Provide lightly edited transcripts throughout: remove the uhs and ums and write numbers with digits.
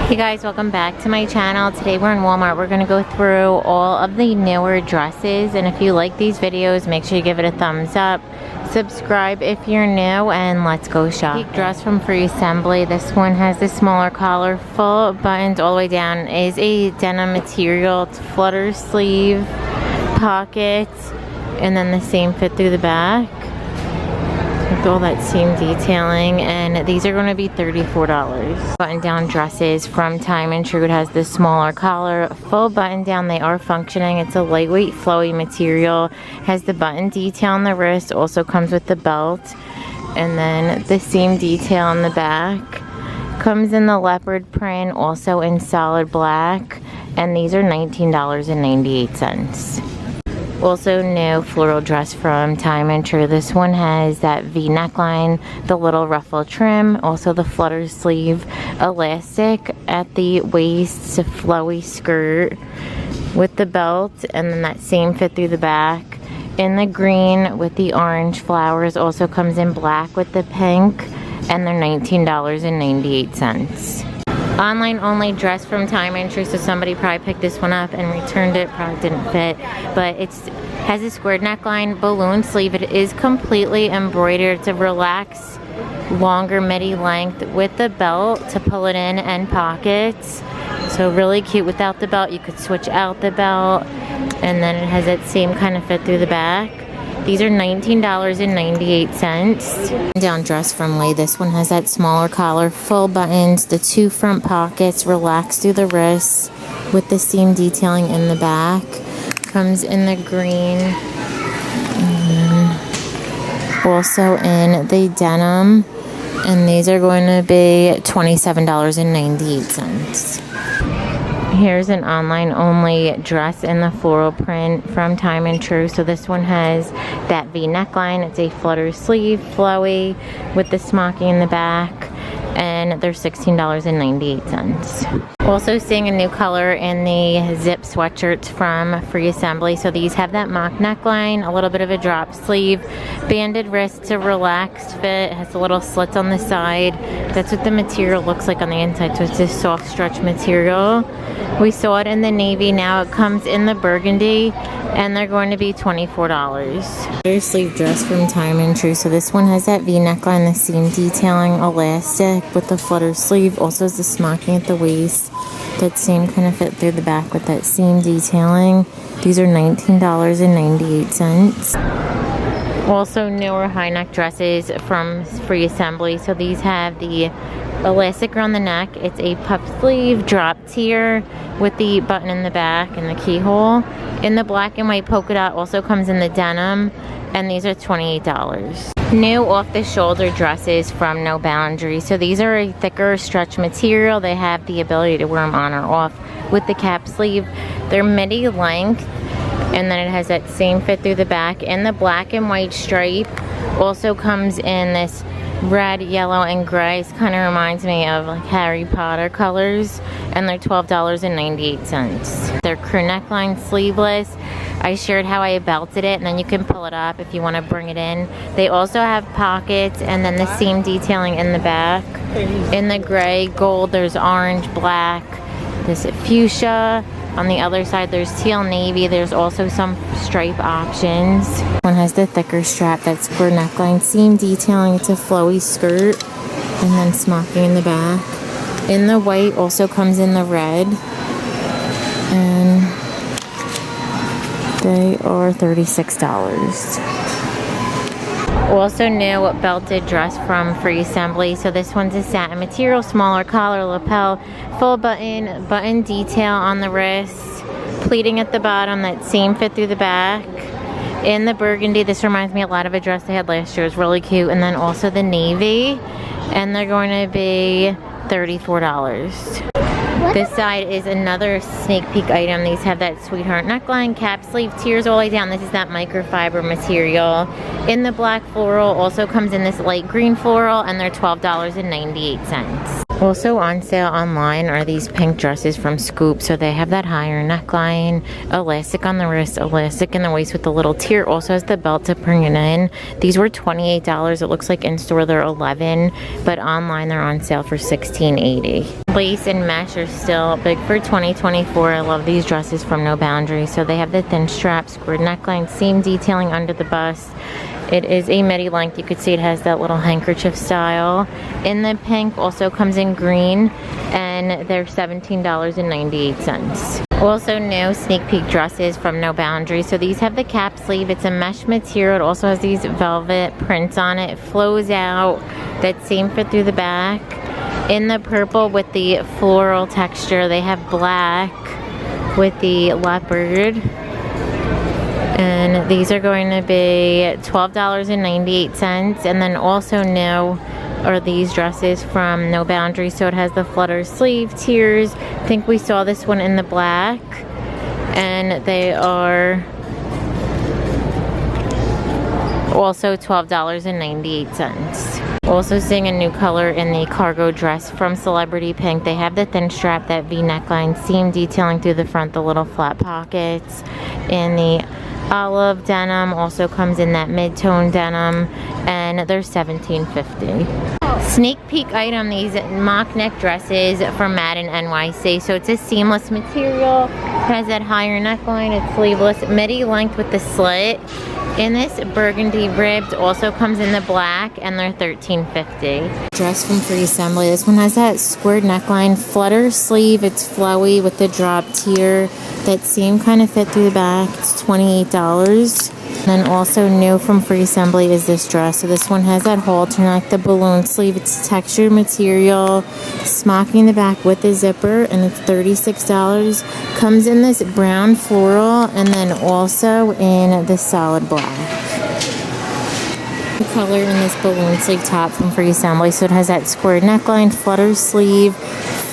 Hey guys, welcome back to my channel. Today we're in Walmart. We're going to go through all of the newer dresses, and if you like these videos, make sure you give it a thumbs up. Subscribe if you're new, and let's go shop. Peak dress from Free Assembly. This one has the smaller collar, full buttons all the way down. It is a denim material. It's flutter sleeve, pockets, and then the same fit through the back. With all that same detailing, and these are going to be $34. Button down dresses from Time and True. It has this smaller collar, full button down. They are functioning. It's a lightweight flowy material, has the button detail on the wrist, also comes with the belt, and then the seam detail on the back. Comes in the leopard print, also in solid black, and these are $19.98. Also new floral dress from Time and True. This one has that V neckline, the little ruffle trim, also the flutter sleeve, elastic at the waist, a flowy skirt with the belt, and then that same fit through the back. In the green with the orange flowers, also comes in black with the pink, and they're $19.98. Online only dress from Time and True, so somebody probably picked this one up and returned it, probably didn't fit, but it has a squared neckline, balloon sleeve. It is completely embroidered. It's a relaxed, longer midi length with the belt to pull it in and pockets. So really cute without the belt. You could switch out the belt, and then it has that same kind of fit through the back. These are $19.98. Down dress from Lay. This one has that smaller collar, full buttons, the two front pockets, relaxed through the wrists with the seam detailing in the back. Comes in the green, and also in the denim, and these are going to be $27.98. Here's an online only dress in the floral print from Time and True. So this one has that V neckline. It's a flutter sleeve, flowy, with the smocky in the back, and they're $16.98. Also seeing a new color in the zip sweatshirts from Free Assembly. So these have that mock neckline, a little bit of a drop sleeve, banded wrist to relaxed fit, has a little slits on the side. That's what the material looks like on the inside, so it's this soft stretch material. We saw it in the navy, now it comes in the burgundy, and they're going to be $24. Another sleeve dress from Time and True. So this one has that V neckline, the seam detailing, elastic with the flutter sleeve, also has the smocking at the waist. That same kind of fit through the back with that seam detailing. These are $19.98. Also newer high neck dresses from Free Assembly. So these have the elastic around the neck. It's a puff sleeve, drop tier with the button in the back and the keyhole. In the black and white polka dot, also comes in the denim, and these are $28. New off the shoulder dresses from No Boundary. So these are a thicker stretch material. They have the ability to wear them on or off with the cap sleeve. They're midi length, and then it has that same fit through the back. In the black and white stripe, also comes in this red, yellow, and gray. It kind of reminds me of like Harry Potter colors, and they're $12.98. They're crew neckline, sleeveless. I shared how I belted it, and then you can pull it up if you want to bring it in. They also have pockets, and then the seam detailing in the back. In the gray, gold, there's orange, black, this fuchsia. On the other side, there's teal, navy. There's also some stripe options. One has the thicker strap, that square neckline, seam detailing. It's a flowy skirt, and then smocking in the back. In the white, also comes in the red, and they are $36. Also new belted dress from Free Assembly. So this one's a satin material, smaller collar, lapel, full button detail on the wrist, pleating at the bottom, that same fit through the back. In the burgundy, this reminds me a lot of a dress they had last year. It was really cute. And then also the navy, and they're going to be $34. This side is another sneak peek item. These have that sweetheart neckline, cap sleeve, tiers all the way down. This is that microfiber material. In the black floral, also comes in this light green floral, and they're $12.98. Also on sale online are these pink dresses from Scoop. So they have that higher neckline, elastic on the wrist, elastic in the waist with the little tier. Also has the belt to bring it in. These were $28. It looks like in store they're $11, but online they're on sale for $16.80. Lace and mesh are still big for 2024. I love these dresses from No Boundaries. So they have the thin strap, squared neckline, seam detailing under the bust. It is a midi length. You could see it has that little handkerchief style. In the pink, also comes in green, and they're $17.98. Also new sneak peek dresses from No Boundaries. So these have the cap sleeve. It's a mesh material. It also has these velvet prints on it. It flows out. That same fit through the back. In the purple with the floral texture, they have black with the leopard. And these are going to be $12.98. And then also new are these dresses from No Boundaries. So it has the flutter sleeve tiers. I think we saw this one in the black. And they are also $12.98. Also seeing a new color in the cargo dress from Celebrity Pink. They have the thin strap, that V neckline, seam detailing through the front, the little flat pockets. And the olive denim also comes in that mid-tone denim, and they're $17.50. Sneak peek item, these mock neck dresses from Madden NYC. So it's a seamless material. It has that higher neckline. It's sleeveless, midi length with the slit. In this burgundy ribbed, also comes in the black, and they're $13.50. Dress from Free Assembly. This one has that squared neckline, flutter sleeve. It's flowy with the drop tier. That seam kind of fit through the back. It's $28. And then also new from Free Assembly is this dress. So this one has that halter neck, the balloon sleeve. It's textured material, smocking the back with a zipper, and it's $36. Comes in this brown floral, and then also in the solid black. The color in this balloon sleeve top from Free Assembly. So it has that squared neckline, flutter sleeve,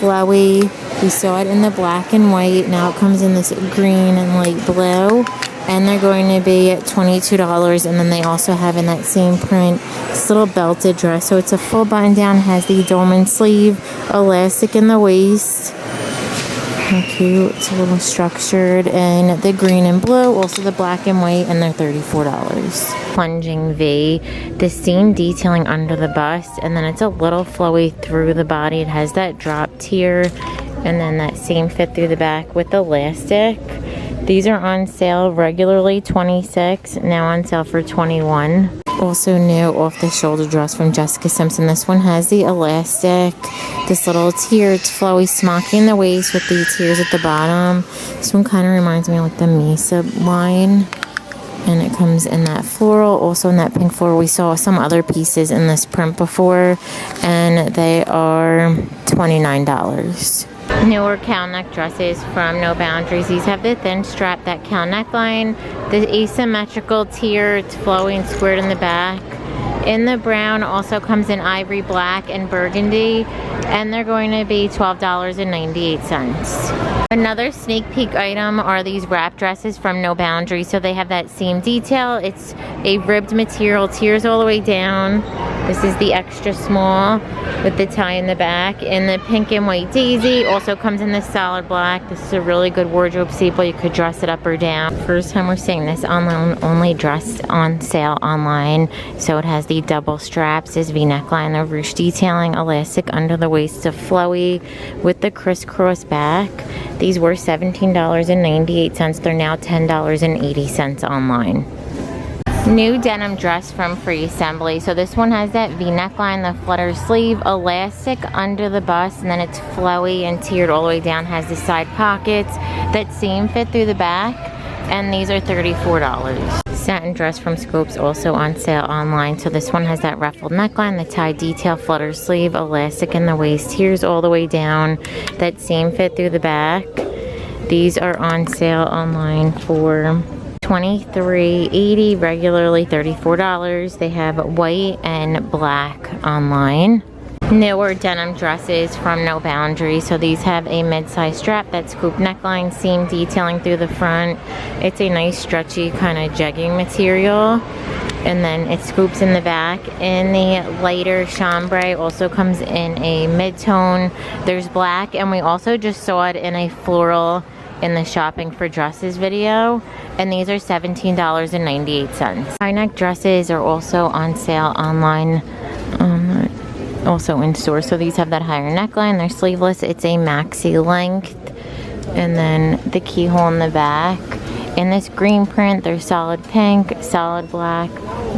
flowy. We saw it in the black and white. Now it comes in this green and light blue. And they're going to be at $22. And then they also have in that same print this little belted dress. So it's a full button down, has the dolman sleeve, elastic in the waist. How cute. It's a little structured in the green and blue, also the black and white, and they're $34. Plunging V, the seam detailing under the bust, and then it's a little flowy through the body. It has that drop tier, and then that seam fit through the back with elastic. These are on sale regularly $26, now on sale for $21. Also new off the shoulder dress from Jessica Simpson. This one has the elastic, this little tier. It's flowy, smocking the waist with the tiers at the bottom. This one kind of reminds me of like the Mesa line. And it comes in that floral, also in that pink floral. We saw some other pieces in this print before, and they are $29. Newer cow neck dresses from No Boundaries. These have the thin strap, that cow neckline, the asymmetrical tier. It's flowy and squared in the back. In the brown, also comes in ivory, black, and burgundy, and they're going to be $12.98. Another sneak peek item are these wrap dresses from No Boundaries. So they have that seam detail. It's a ribbed material, tiers all the way down. This is the extra small with the tie in the back. In the pink and white daisy, also comes in this solid black. This is a really good wardrobe staple. You could dress it up or down. First time we're seeing this online, only dressed on sale online. So it has the double straps, this V neckline, the ruche detailing, elastic under the waist, to flowy with the crisscross back. These were $17.98. They're now $10.80 online. New denim dress from Free Assembly. So this one has that V neckline, the flutter sleeve, elastic under the bust, and then it's flowy and tiered all the way down. Has the side pockets that seam fit through the back, and these are $34. Satin dress from Scopes, also on sale online. So this one has that ruffled neckline, the tie detail, flutter sleeve, elastic in the waist, tiers all the way down, that seam fit through the back. These are on sale online for $23.80, regularly $34. They have white and black online. Newer denim dresses from No Boundaries. So these have a mid-size strap, that scoop neckline, seam detailing through the front. It's a nice stretchy kind of jegging material, and then it scoops in the back. In the lighter chambray, also comes in a mid-tone. There's black, and we also just saw it in a floral in the shopping for dresses video, and these are $17.98. High neck dresses are also on sale online. also in store. So these have that higher neckline. They're sleeveless. It's a maxi length. And then the keyhole in the back. In this green print, they're solid pink, solid black,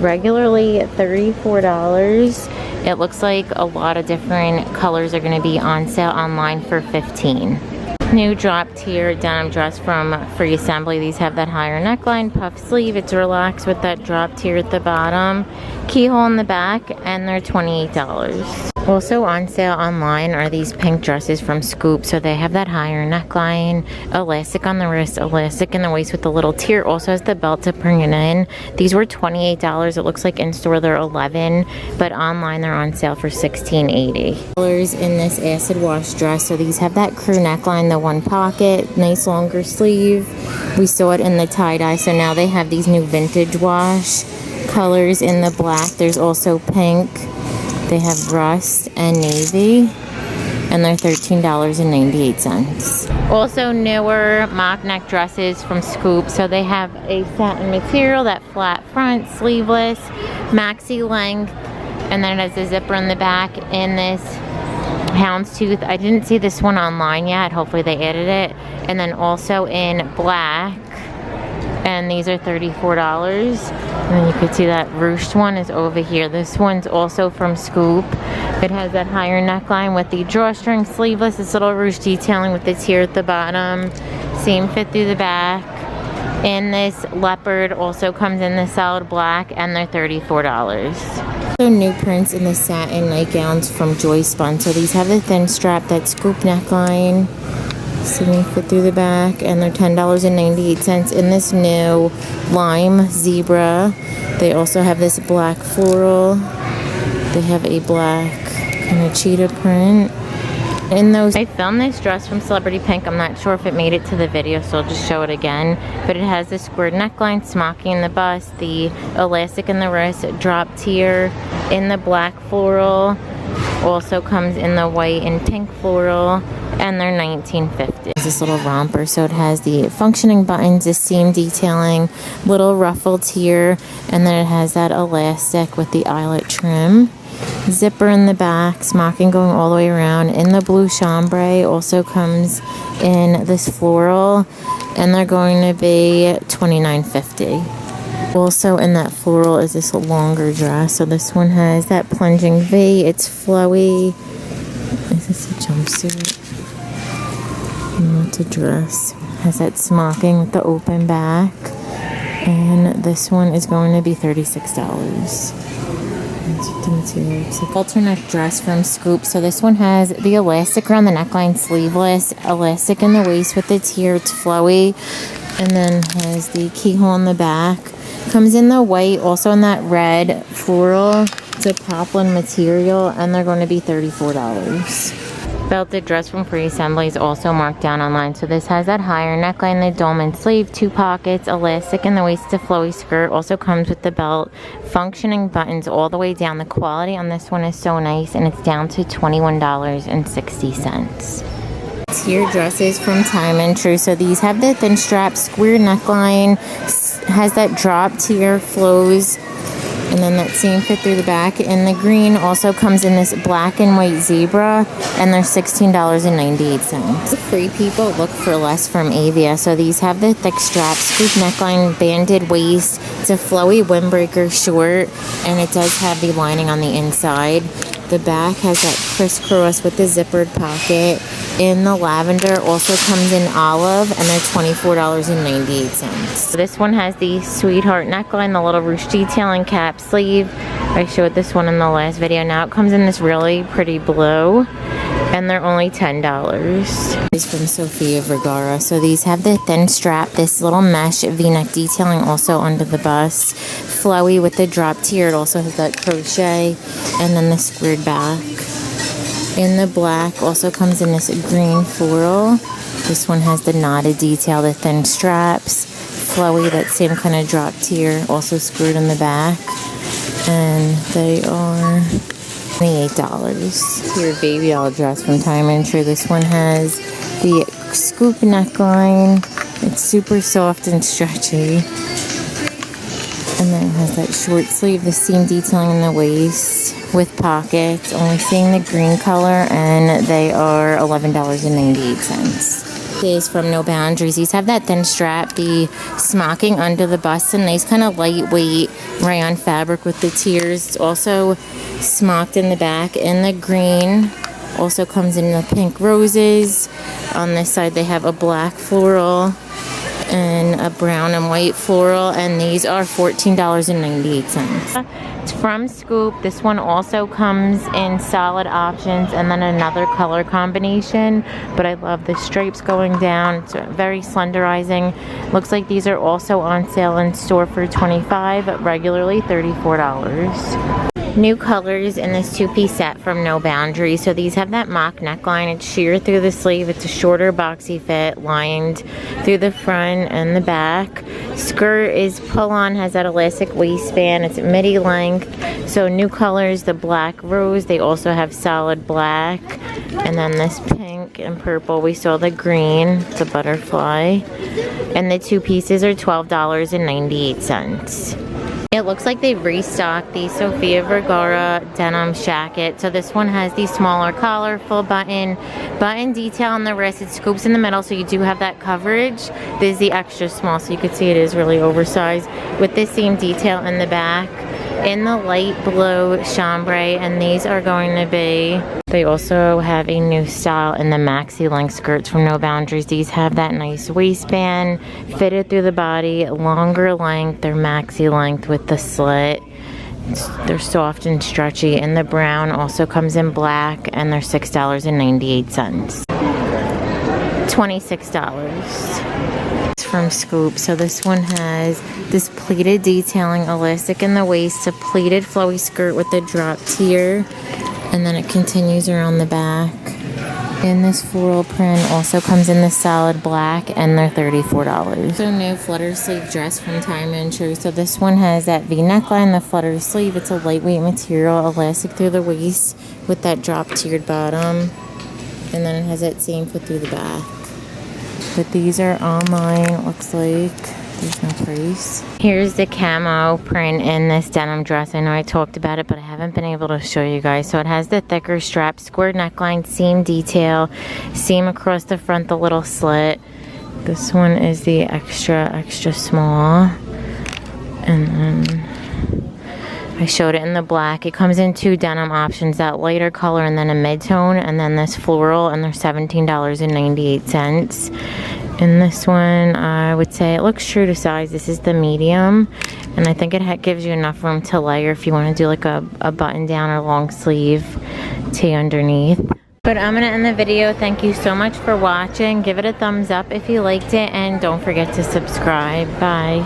regularly $34. It looks like a lot of different colors are going to be on sale online for $15. New drop tier denim dress from Free Assembly. These have that higher neckline, puff sleeve. It's relaxed with that drop tier at the bottom, keyhole in the back, and they're $28. Also on sale online are these pink dresses from Scoop. So they have that higher neckline, elastic on the wrist, elastic in the waist with the little tier. Also has the belt to bring it in. These were $28. It looks like in store they're $11, but online they're on sale for $16.80. Colors in this acid wash dress. So these have that crew neckline, the one pocket, nice longer sleeve. We saw it in the tie-dye, so now they have these new vintage wash colors in the black. There's also pink. They have rust and navy, and they're $13.98. Also newer mock neck dresses from Scoop. So they have a satin material, that flat front, sleeveless, maxi length, and then it has a zipper in the back in this houndstooth. I didn't see this one online yet. Hopefully they added it. And then also in black, and these are $34. And then you can see that ruched one is over here. This one's also from Scoop. It has that higher neckline with the drawstring, sleeveless, this little ruched detailing with the tier at the bottom. Same fit through the back. And this leopard also comes in the solid black, and they're $34. So new prints in the satin nightgowns from Joy Spun. So these have the thin strap, that scoop neckline. Same fit through the back, and they're $10.98 in this new lime zebra. They also have this black floral. They have a black kind of cheetah print. In those, I filmed this dress from Celebrity Pink. I'm not sure if it made it to the video, so I'll just show it again. But it has the squared neckline, smocking in the bust, the elastic in the wrist, drop tier in the black floral. Also comes in the white and pink floral, and they're $19.50. This little romper, so it has the functioning buttons, the seam detailing, little ruffled here, and then it has that elastic with the eyelet trim. Zipper in the back, smocking going all the way around in the blue chambray. Also comes in this floral, and they're going to be $29.50. Also in that floral is this longer dress. So this one has that plunging V. It's flowy. Is this a jumpsuit? No, it's a dress. Has that smocking with the open back. And this one is going to be $36. That's what the material looks like. Alternate dress from Scoop. So this one has the elastic around the neckline, sleeveless, elastic in the waist with the tier. It's flowy. And then has the keyhole in the back. Comes in the white, also in that red floral. It's a poplin material, and they're going to be $34. Belted dress from Free Assembly is also marked down online. So this has that higher neckline, the dolman sleeve, 2 pockets, elastic in the waist, a flowy skirt. Also comes with the belt, functioning buttons all the way down. The quality on this one is so nice, and it's down to $21.60. Tier dresses from Time and True. So these have the thin strap, square neckline, has that drop tier, flows, and then that same fit through the back. And the green also comes in this black and white zebra, and they're $16.98. The free people look for less from Avia. So these have the thick strap, scoop neckline, banded waist. It's a flowy windbreaker short, and it does have the lining on the inside. The back has that crisscross with the zippered pocket. In the lavender, also comes in olive, and they're $24.98. So this one has the sweetheart neckline, the little ruched detailing, cap sleeve. I showed this one in the last video. Now it comes in this really pretty blue, and they're only $10. This is from Sofia Vergara. So these have the thin strap, this little mesh v-neck detailing also under the bust, flowy with the drop tier. It also has that crochet, and then the squared back. In the black, also comes in this green floral. This one has the knotted detail, the thin straps, flowy, that same kind of drop tier, also screwed in the back, and they are $28. Your baby doll dress from Time and True. This one has the scoop neckline. It's super soft and stretchy. And then it has that short sleeve, the seam detailing in the waist with pockets. Only seeing the green color, and they are $11.98. This is from No Boundaries. These have that thin strap, the smocking under the bust, and these kind of lightweight rayon fabric with the tiers. It's also smocked in the back in the green. Also comes in the pink roses. On this side they have a black floral and a brown and white floral, and these are $14.98. It's from Scoop. This one also comes in solid options and then another color combination, but I love the stripes going down. It's very slenderizing. Looks like these are also on sale in store for $25, but regularly $34. New colors in this two-piece set from No Boundaries. So these have that mock neckline. It's sheer through the sleeve. It's a shorter boxy fit, lined through the front and the back. Skirt is pull-on, has that elastic waistband. It's midi length. So new colors, the black rose. They also have solid black. And then this pink and purple. We saw the green, the butterfly. And the two pieces are $12.98. It looks like they've restocked the Sofia Vergara denim jacket. So this one has the smaller collar, full button detail on the wrist. It scoops in the middle, so you do have that coverage. This is the extra small, so you can see it is really oversized with the same detail in the back. In the light blue chambray, and these are going to be, they also have a new style in the maxi length skirts from No Boundaries. These have that nice waistband, fitted through the body, longer length. They're maxi length with the slit. They're soft and stretchy, and the brown also comes in black, and they're $6.98. $26. From Scoop. So this one has this pleated detailing, elastic in the waist, a pleated flowy skirt with a drop tier, and then it continues around the back. And this floral print also comes in the solid black, and they're $34. So new flutter sleeve dress from Time & Tru. So this one has that V neckline, the flutter sleeve. It's a lightweight material, elastic through the waist with that drop tiered bottom, and then it has that same fit through the back. But these are online, it looks like. There's no price. Here's the camo print in this denim dress. I know I talked about it, but I haven't been able to show you guys. So it has the thicker strap, square neckline, seam detail, seam across the front, the little slit. This one is the extra small. And then I showed it in the black. It comes in two denim options, that lighter color and then a mid-tone, and then this floral, and they're $17.98. In this one, I would say it looks true to size. This is the medium, and I think it gives you enough room to layer if you want to do like a button down or long sleeve tee underneath. But I'm gonna end the video. Thank you so much for watching. Give it a thumbs up if you liked it, and don't forget to subscribe. Bye.